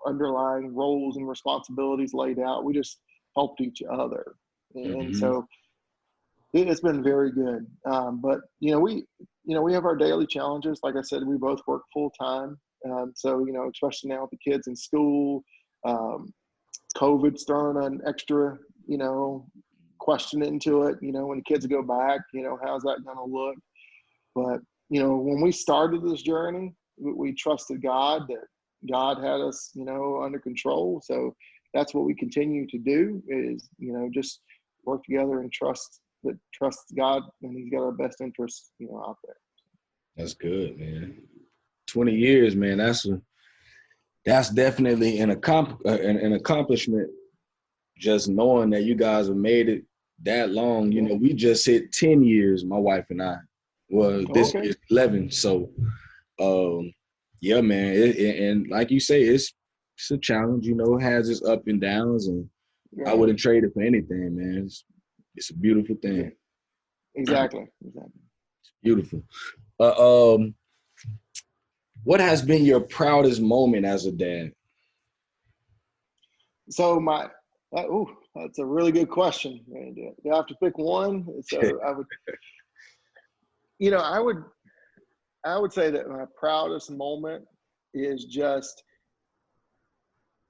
[SPEAKER 2] underlying roles and responsibilities laid out. We just helped each other. And
[SPEAKER 1] Mm-hmm.
[SPEAKER 2] so it's been very good. But we have our daily challenges. Like I said, we both work full time. So, especially now with the kids in school, COVID's throwing an extra, question into it. When the kids go back, how's that going to look? But, when we started this journey, we trusted God, that God had us, under control. So that's what we continue to do is, just work together and trust God, and He's got our best interests, out there.
[SPEAKER 1] That's good, man. 20 years, man. That's definitely an accomplishment. Just knowing that you guys have made it that long.
[SPEAKER 2] Yeah.
[SPEAKER 1] We just hit 10 years, my wife and I. Well, this
[SPEAKER 2] Okay.
[SPEAKER 1] is 11. So, yeah, man. And like you say, it's a challenge. It has its up and downs, and I
[SPEAKER 2] Right.
[SPEAKER 1] wouldn't trade it for anything, man. It's a beautiful thing.
[SPEAKER 2] Exactly.
[SPEAKER 1] Beautiful. Uh, um, what has been your proudest moment as a dad?
[SPEAKER 2] So that's a really good question. And you have to pick one. So I would say that my proudest moment is just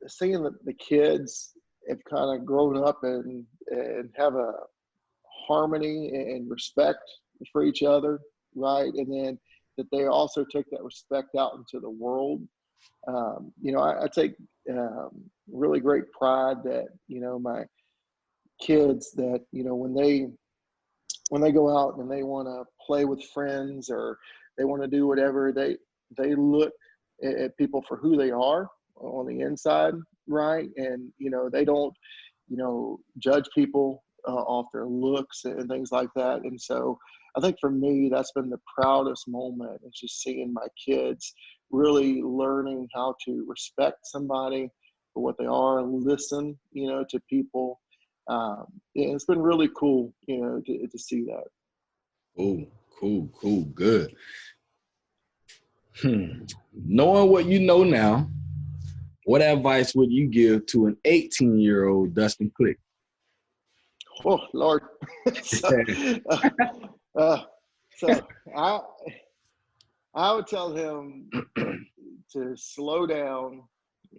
[SPEAKER 2] seeing the kids have kind of grown up and have a harmony and respect for each other, right? And then that they also take that respect out into the world. I take really great pride that my kids, that when they go out and they want to play with friends, or they want to do whatever, they look at people for who they are on the inside, right? And they don't judge people off their looks and things like that. And so I think for me, that's been the proudest moment. It's just seeing my kids really learning how to respect somebody for what they are and listen, to people. It's been really cool, to see that.
[SPEAKER 1] Cool, good. Knowing what you know now, what advice would you give to an 18-year-old Dustin Klich?
[SPEAKER 2] Oh Lord. so, uh, uh, so I would tell him to slow down,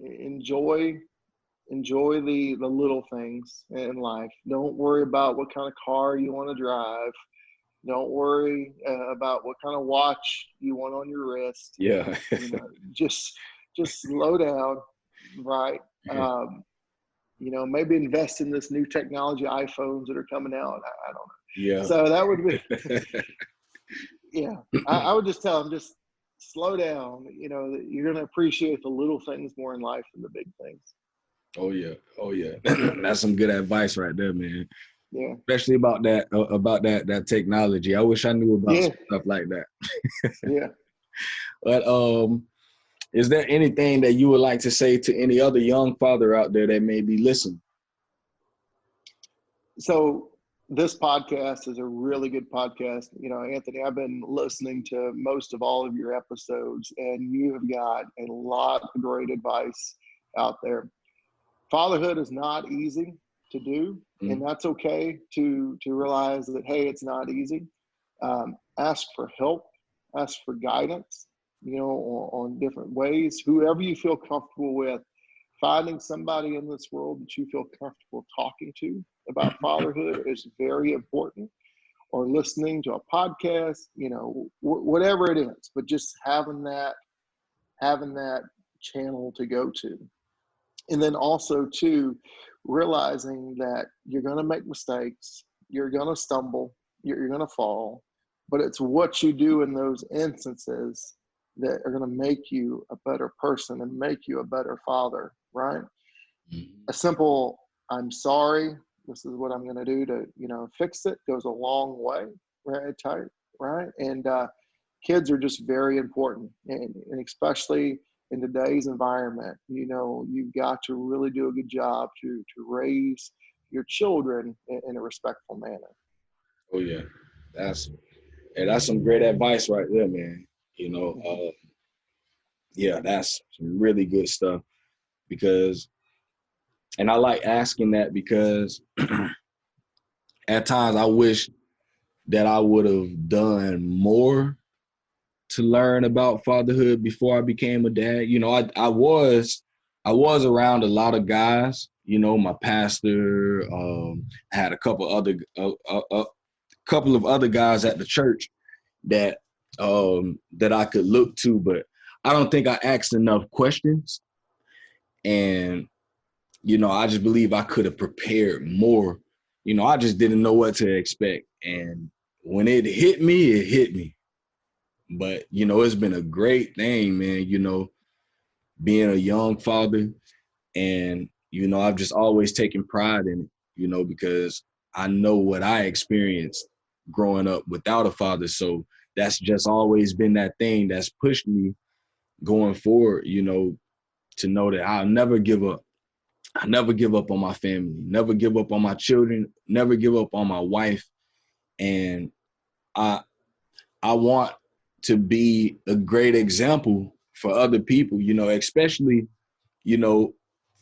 [SPEAKER 2] enjoy the little things in life. Don't worry about what kind of car you want to drive. Don't worry about what kind of watch you want on your wrist.
[SPEAKER 1] Yeah.
[SPEAKER 2] Just slow down, right? Maybe invest in this new technology, iPhones that are coming out. I don't know.
[SPEAKER 1] Yeah.
[SPEAKER 2] So that would be, yeah. I would just tell them, just slow down. You're going to appreciate the little things more in life than the big things.
[SPEAKER 1] Oh yeah. That's some good advice right there, man.
[SPEAKER 2] Yeah.
[SPEAKER 1] Especially about that technology. I wish I knew about
[SPEAKER 2] Yeah.
[SPEAKER 1] some stuff like that.
[SPEAKER 2] Yeah.
[SPEAKER 1] But is there anything that you would like to say to any other young father out there that may be listening?
[SPEAKER 2] So this podcast is a really good podcast. Anthony, I've been listening to most of all of your episodes, and you have got a lot of great advice out there. Fatherhood is not easy to do, and that's okay to realize that, hey, it's not easy. Ask for help, ask for guidance, on different ways. Whoever you feel comfortable with, finding somebody in this world that you feel comfortable talking to about fatherhood is very important, or listening to a podcast, whatever it is, but just having that channel to go to. And then also too, realizing that you're going to make mistakes, you're going to stumble, you're going to fall, but it's what you do in those instances that are going to make you a better person and make you a better father, right? A simple, I'm sorry, this is what I'm going to do to, fix it, goes a long way, right? Tight, right? And kids are just very important. And especially in today's environment, you've got to really do a good job to raise your children in a respectful manner.
[SPEAKER 1] Oh yeah. That's some great advice right there, man. You know,
[SPEAKER 2] Mhm.
[SPEAKER 1] yeah, that's some really good stuff because, and I like asking that because at times I wish that I would have done more to learn about fatherhood before I became a dad. You know, I was around a lot of guys. You know, my pastor. I had a couple of other guys at the church that that I could look to, but I don't think I asked enough questions. And you know, I just believe I could have prepared more. You know, I just didn't know what to expect, and when it hit me, it hit me. But you know, it's been a great thing, man. You know, being a young father, and you know, I've just always taken pride in it. You know, because I know what I experienced growing up without a father. So that's just always been that thing that's pushed me going forward. You know, to know that I'll never give up. I never give up on my family, never give up on my children, never give up on my wife. And I I want to be a great example for other people, you know, especially, you know,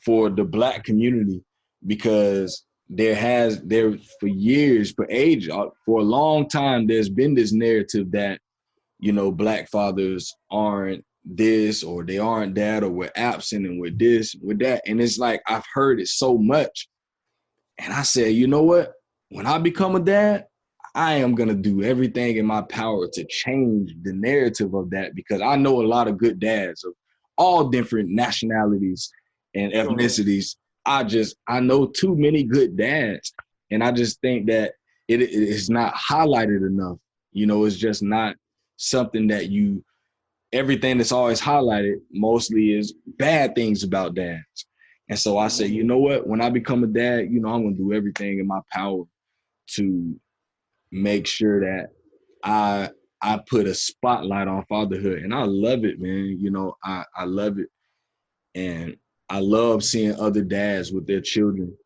[SPEAKER 1] for the Black community, because there for years, for age, for a long time, there's been this narrative that, you know, Black fathers aren't this or they aren't that, or we're absent and we're this, we're that. And it's like I've heard it so much. And I said, you know what? When I become a dad, I am going to do everything in my power to change the narrative of that, because I know a lot of good dads of all different nationalities and
[SPEAKER 2] Sure.
[SPEAKER 1] ethnicities. I know too many good dads. And I just think that it is not highlighted enough. You know, it's just not something that everything that's always highlighted mostly is bad things about dads. And so I say,
[SPEAKER 2] Mhm.
[SPEAKER 1] you know what? When I become a dad, you know, I'm gonna do everything in my power to make sure that I I put a spotlight on fatherhood. And I love it, man. You know, I love it. And I love seeing other dads with their children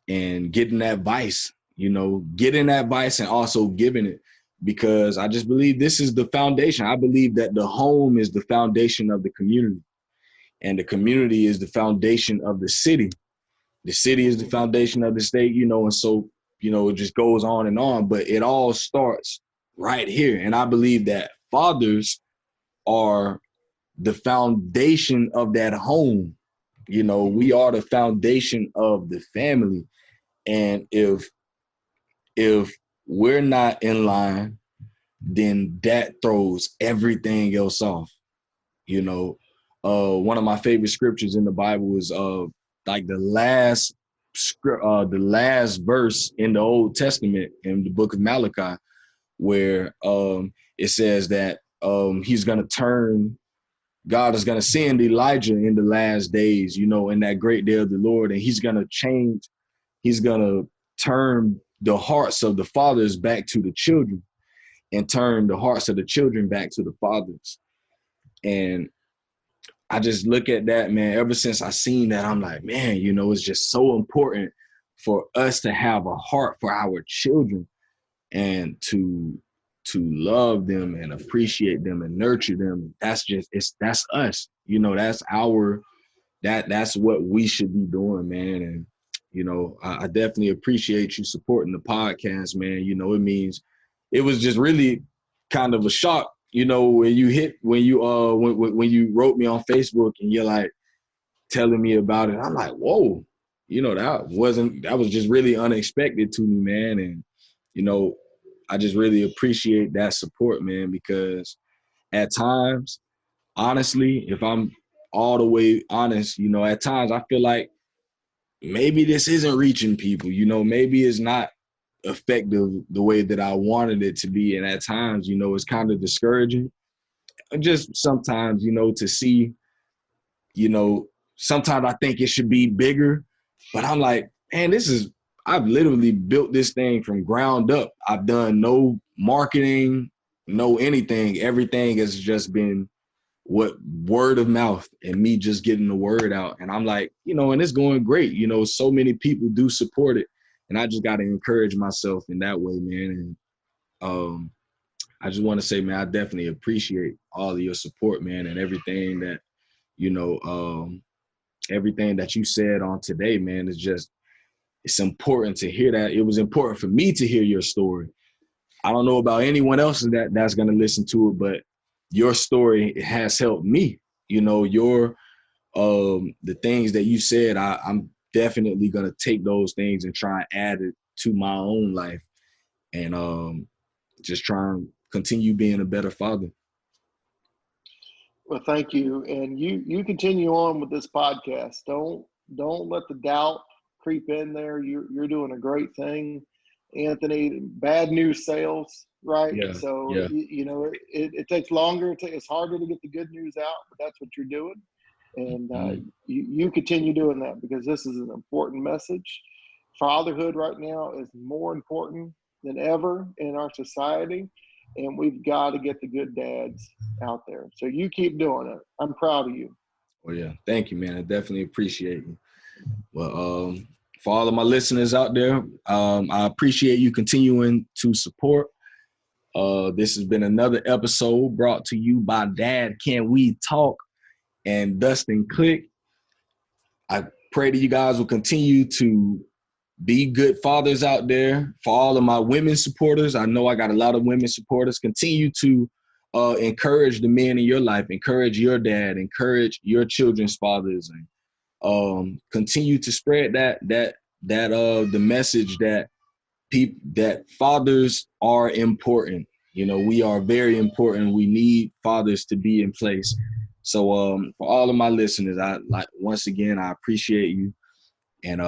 [SPEAKER 1] and getting that advice, you know, getting that advice and also giving it, because I just believe this is the foundation. I believe that the home is the foundation of the community, and the community is the foundation of the city. The city is the
[SPEAKER 2] Mhm.
[SPEAKER 1] foundation of the state, you know, and so, you know, it just goes on, but it all starts right here. And I believe that fathers are the foundation of that home. You know, we
[SPEAKER 2] Mhm.
[SPEAKER 1] are the foundation of the family. And if we're not in line, then that throws everything else off. You know, one of my favorite scriptures in the Bible is like the last verse in the Old Testament in the book of Malachi, where it says that God is gonna send Elijah in the last days, you know, in that great day of the Lord, and he's gonna turn the hearts of the fathers back to the children and turn the hearts of the children back to the fathers. And I just look at that, man. Ever since I seen that, I'm like, man, you know, it's just so important for us to have a heart for our children and to love them and appreciate them and nurture them. That's us. You know, that's what we should be doing, man. And you know, I definitely appreciate you supporting the podcast, man. You know, it was just really kind of a shock, you know, when you wrote me on Facebook and you're like telling me about it. I'm like, whoa, you know, that was just really unexpected to me, man. And you know, I just really appreciate that support, man, because at times, honestly, if I'm all the way honest, you know, at times I feel like maybe this isn't reaching people, you know, maybe it's not effective the way that I wanted it to be. And at times, you know, it's kind of discouraging. And just sometimes, you know, to see, you know, sometimes I think it should be bigger, but I'm like, man, I've literally built this thing from ground up. I've done no marketing, no anything. Everything has just been what word of mouth and me just getting the word out. And I'm like, you know, and it's going great. You know, so many people do support it. And I just got to encourage myself in that way, man. And I just want to say, man, I definitely appreciate all of your support, man, and everything that, you know, everything that you said on today, man, is just, it's important to hear that. It was important for me to hear your story. I don't know about anyone else that's going to listen to it, but your story has helped me. You know, the things that you said, I'm definitely going to take those things and try and add it to my own life, and just try and continue being a better father.
[SPEAKER 2] Well, thank you, and you continue on with this podcast. Don't let the doubt creep in there. You're doing a great thing, Anthony. Bad news sales, right?
[SPEAKER 1] Yeah,
[SPEAKER 2] So
[SPEAKER 1] yeah.
[SPEAKER 2] it takes longer. It's harder to get the good news out, but that's what you're doing, and
[SPEAKER 1] Mhm.
[SPEAKER 2] you continue doing that because this is an important message. Fatherhood right now is more important than ever in our society, and we've got to get the good dads out there. So you keep doing it. I'm proud of you.
[SPEAKER 1] Oh yeah, thank you, man. I definitely appreciate you. Well, for all of my listeners out there, I appreciate you continuing to support. This has been another episode brought to you by Dad Can We Talk and Dustin Klich. I pray that you guys will continue to be good fathers out there. For all of my women supporters, I know I got a lot of women supporters. Continue to encourage the men in your life, encourage your dad, encourage your children's fathers, and continue to spread the message that fathers are important. You know, we are very important. We need fathers to be in place. So for all of my listeners, once again I appreciate you, and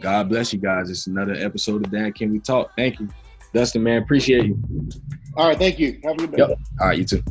[SPEAKER 1] God bless you guys. It's another episode of Dad Can We Talk. Thank you, Dustin, man. Appreciate you.
[SPEAKER 2] All right. Thank you. Have a good day.
[SPEAKER 1] Yep. All right, you too.